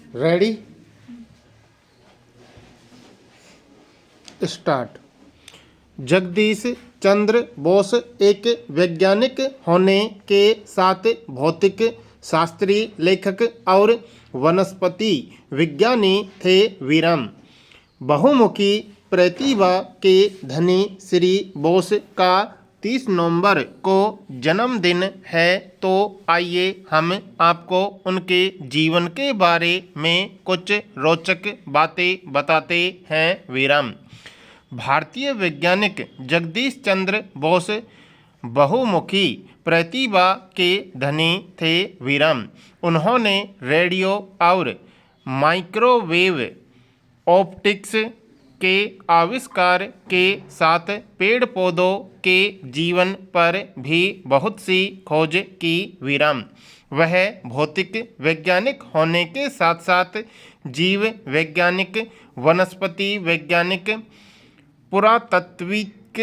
Ready, start. Jagadish Chandra Bose एक वैज्ञानिक होने के साथ भौतिक शास्त्री, लेखक और वनस्पति विज्ञानी थे। विराम। बहुमुखी प्रतिभा के धनी श्री बोस का 30 नवंबर को जन्मदिन है, तो आइए हम आपको उनके जीवन के बारे में कुछ रोचक बातें बताते हैं। विराम। भारतीय वैज्ञानिक जगदीश चंद्र बोस बहुमुखी प्रतिभा के धनी थे। विराम। उन्होंने रेडियो और माइक्रोवेव ऑप्टिक्स के आविष्कार के साथ पेड़ पौधों के जीवन पर भी बहुत सी खोज की। विराम। वह भौतिक वैज्ञानिक होने के साथ साथ जीव वैज्ञानिक, वनस्पति वैज्ञानिक, पुरातत्विक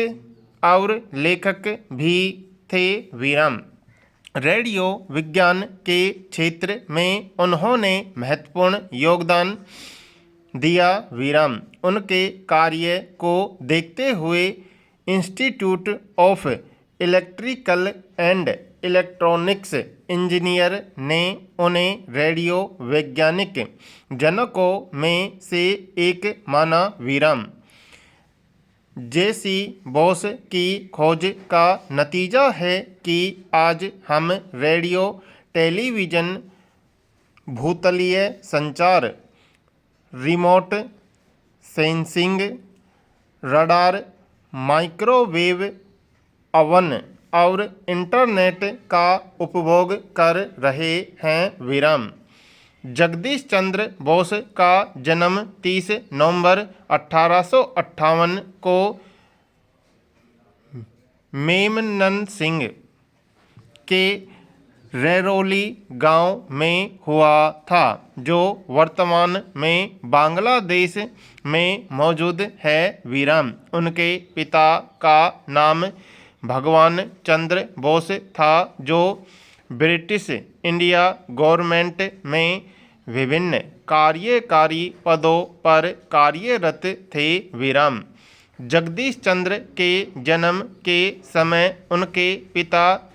और लेखक भी थे। विराम। रेडियो विज्ञान के क्षेत्र में उन्होंने महत्वपूर्ण योगदान दिया। विराम। उनके कार्य को देखते हुए institute of electrical and electronics engineer ने उन्हें रेडियो वैज्ञानिक जनकों में से एक माना। विराम। जेसी बोस की खोज का नतीजा है कि आज हम रेडियो, टेलीविज़न, भूतलीय संचार, remote sensing, radar, microwave oven और इंटरनेट का उपभोग कर रहे हैं। विराम। जगदीश चंद्र बोस का जन्म 30 नवंबर 1858 को मेमनन सिंह के रेरोली गांव में हुआ था, जो वर्तमान में बांग्लादेश में मौजूद है। विराम। उनके पिता का नाम भगवान चंद्र बोस था, जो ब्रिटिश इंडिया गवर्नमेंट में विभिन्न कार्यकारी पदों पर कार्यरत थे। विराम। जगदीश चंद्र के जन्म के समय उनके पिता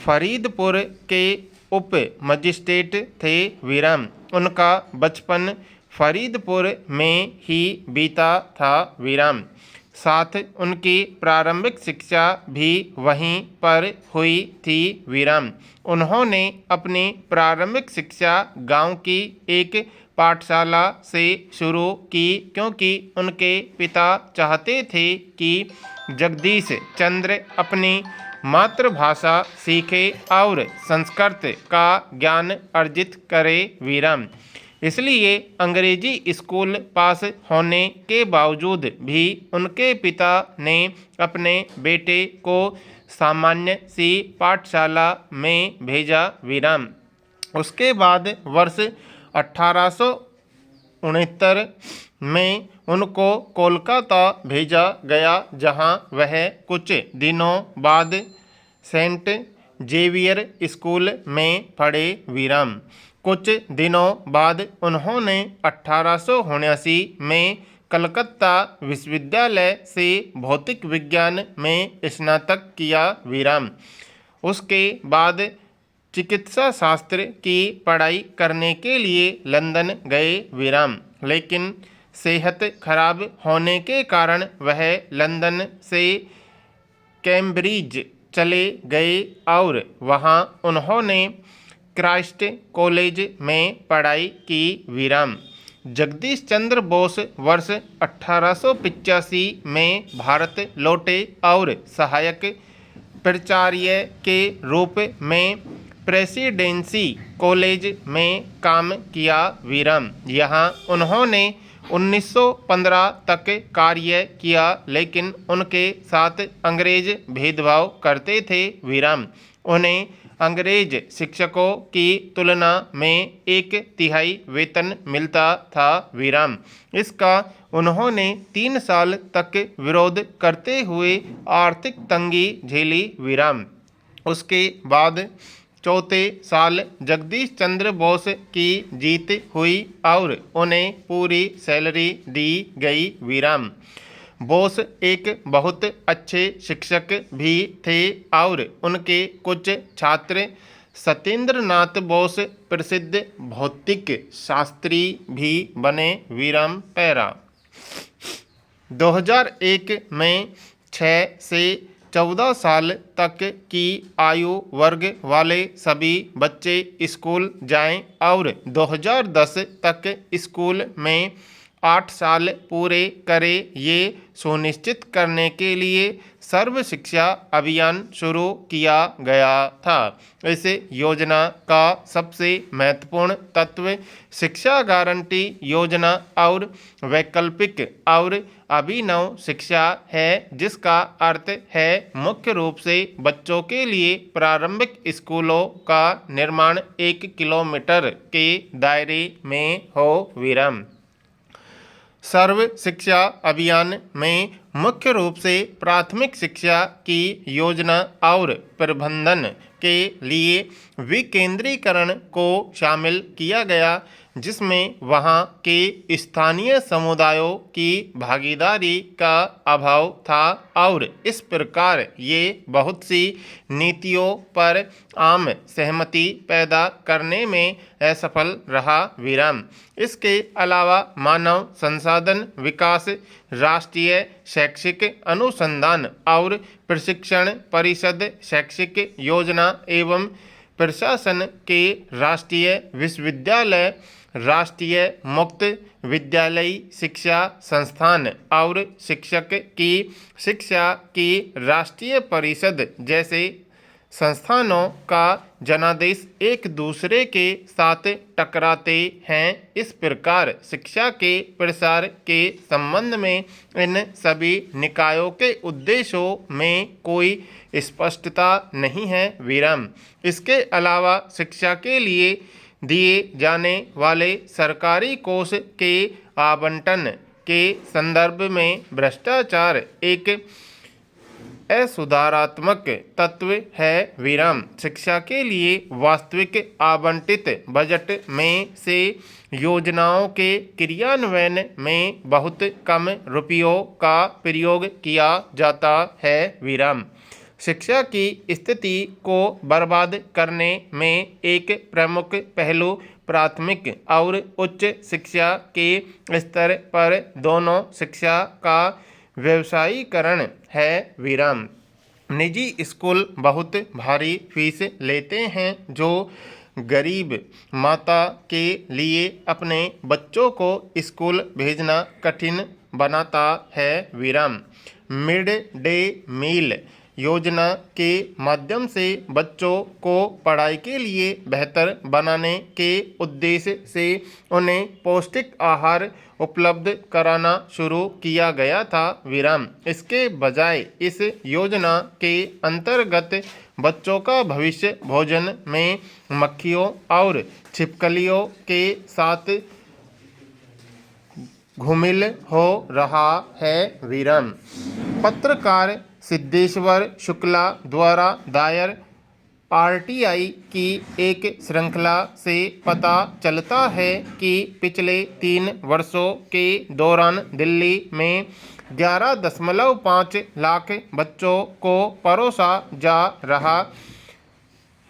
फरीदपुर के उप मजिस्ट्रेट थे। विराम। उनका बचपन फरीदपुर में ही बीता था। विराम। साथ उनकी प्रारंभिक शिक्षा भी वहीं पर हुई थी। विराम। उन्होंने अपनी प्रारंभिक शिक्षा गांव की एक पाठशाला से शुरू की, क्योंकि उनके पिता चाहते थे कि जगदीश चंद्र अपनी मातृभाषा सीखे और संस्कृत का ज्ञान अर्जित करे। विराम। इसलिए अंग्रेजी स्कूल पास होने के बावजूद भी उनके पिता ने अपने बेटे को सामान्य सी पाठशाला में भेजा। विराम। उसके बाद वर्ष 1869 में उनको कोलकाता भेजा गया, जहां वह कुछ दिनों बाद सेंट जेवियर स्कूल में पढ़े। विराम। कुछ दिनों बाद उन्होंने 1879 में कलकत्ता विश्वविद्यालय से भौतिक विज्ञान में स्नातक किया। विराम। उसके बाद चिकित्सा शास्त्र की पढ़ाई करने के लिए लंदन गए। विराम। लेकिन सेहत खराब होने के कारण वह लंदन से कैम्ब्रिज चले गए और वहां उन्होंने क्राइस्ट कॉलेज में पढ़ाई की। विराम। जगदीश चंद्र बोस वर्ष 1885 में भारत लौटे और सहायक प्राचार्य के रूप में प्रेसिडेंसी कॉलेज में काम किया। विराम। यहाँ उन्होंने 1915 तक कार्य किया, लेकिन उनके साथ अंग्रेज भेदभाव करते थे। विराम। उन्हें अंग्रेज शिक्षकों की तुलना में 1/3 वेतन मिलता था। विराम। इसका उन्होंने 3 साल तक विरोध करते हुए आर्थिक तंगी झेली। विराम। उसके बाद चौथे साल जगदीश चंद्र बोस की जीत हुई और उन्हें पूरी सैलरी दी गई। विराम। बोस एक बहुत अच्छे शिक्षक भी थे और उनके कुछ छात्र सत्येंद्र नाथ बोस प्रसिद्ध भौतिक शास्त्री भी बने। विराम पैरा। 2001 में 6 से 14 साल तक की आयु वर्ग वाले सभी बच्चे स्कूल जाएं और 2010 तक स्कूल में 8 साल पूरे करें, ये सुनिश्चित करने के लिए सर्व शिक्षा अभियान शुरू किया गया था। इस योजना का सबसे महत्वपूर्ण तत्व शिक्षा गारंटी योजना और वैकल्पिक और अभिनव शिक्षा है, जिसका अर्थ है मुख्य रूप से बच्चों के लिए प्रारंभिक स्कूलों का निर्माण 1 किलोमीटर के दायरे में हो। विराम। सर्व शिक्षा अभियान में मुख्य रूप से प्राथमिक शिक्षा की योजना और प्रबंधन के लिए विकेंद्रीकरण को शामिल किया गया, जिसमें वहाँ के स्थानीय समुदायों की भागीदारी का अभाव था और इस प्रकार ये बहुत सी नीतियों पर आम सहमति पैदा करने में असफल रहा। विराम। इसके अलावा मानव संसाधन विकास, राष्ट्रीय शैक्षिक अनुसंधान और प्रशिक्षण परिषद, शैक्षिक योजना एवं प्रशासन के राष्ट्रीय विश्वविद्यालय, राष्ट्रीय मुक्त विद्यालयी शिक्षा संस्थान और शिक्षक की शिक्षा की राष्ट्रीय परिषद जैसे संस्थानों का जनादेश एक दूसरे के साथ टकराते हैं। इस प्रकार शिक्षा के प्रसार के संबंध में इन सभी निकायों के उद्देश्यों में कोई स्पष्टता नहीं है। विराम। इसके अलावा शिक्षा के लिए दिए जाने वाले सरकारी कोष के आवंटन के संदर्भ में भ्रष्टाचार एक असुधारात्मक तत्व है। विराम। शिक्षा के लिए वास्तविक आवंटित बजट में से योजनाओं के क्रियान्वयन में बहुत कम रुपयों का प्रयोग किया जाता है। विराम। शिक्षा की स्थिति को बर्बाद करने में एक प्रमुख पहलू प्राथमिक और उच्च शिक्षा के स्तर पर दोनों शिक्षा का व्यवसायीकरण है। विराम। निजी स्कूल बहुत भारी फीस लेते हैं, जो गरीब माता के लिए अपने बच्चों को स्कूल भेजना कठिन बनाता है। विराम। मिड डे मील योजना के माध्यम से बच्चों को पढ़ाई के लिए बेहतर बनाने के उद्देश्य से उन्हें पौष्टिक आहार उपलब्ध कराना शुरू किया गया था। विराम। इसके बजाय इस योजना के अंतर्गत बच्चों का भविष्य भोजन में मक्खियों और छिपकलियों के साथ घुमिल हो रहा है। विराम। पत्रकार सिद्धेश्वर शुक्ला द्वारा दायर आरटीआई की एक श्रृंखला से पता चलता है कि पिछले 3 वर्षों के दौरान दिल्ली में 11.5 लाख बच्चों को परोसा जा रहा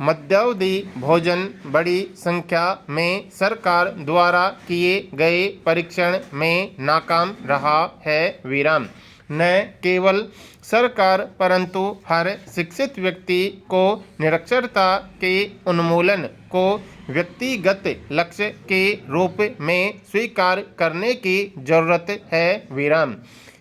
मध्यावधि भोजन बड़ी संख्या में सरकार द्वारा किए गए परीक्षण में नाकाम रहा है। विराम। न केवल सरकार परंतु हर शिक्षित व्यक्ति को निरक्षरता के उन्मूलन को व्यक्तिगत लक्ष्य के रूप में स्वीकार करने की जरूरत है। विराम।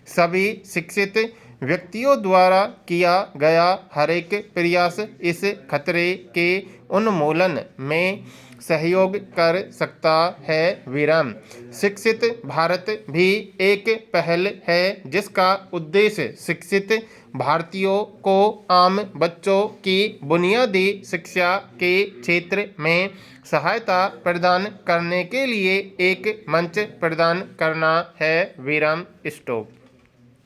सभी शिक्षित व्यक्तियों द्वारा किया गया हरेक प्रयास इस खतरे के उन्मूलन में सहयोग कर सकता है। विराम। शिक्षित भारत भी एक पहल है जिसका उद्देश्य शिक्षित भारतीयों को आम बच्चों की बुनियादी शिक्षा के क्षेत्र में सहायता प्रदान करने के लिए एक मंच प्रदान करना है। विराम। स्टॉप।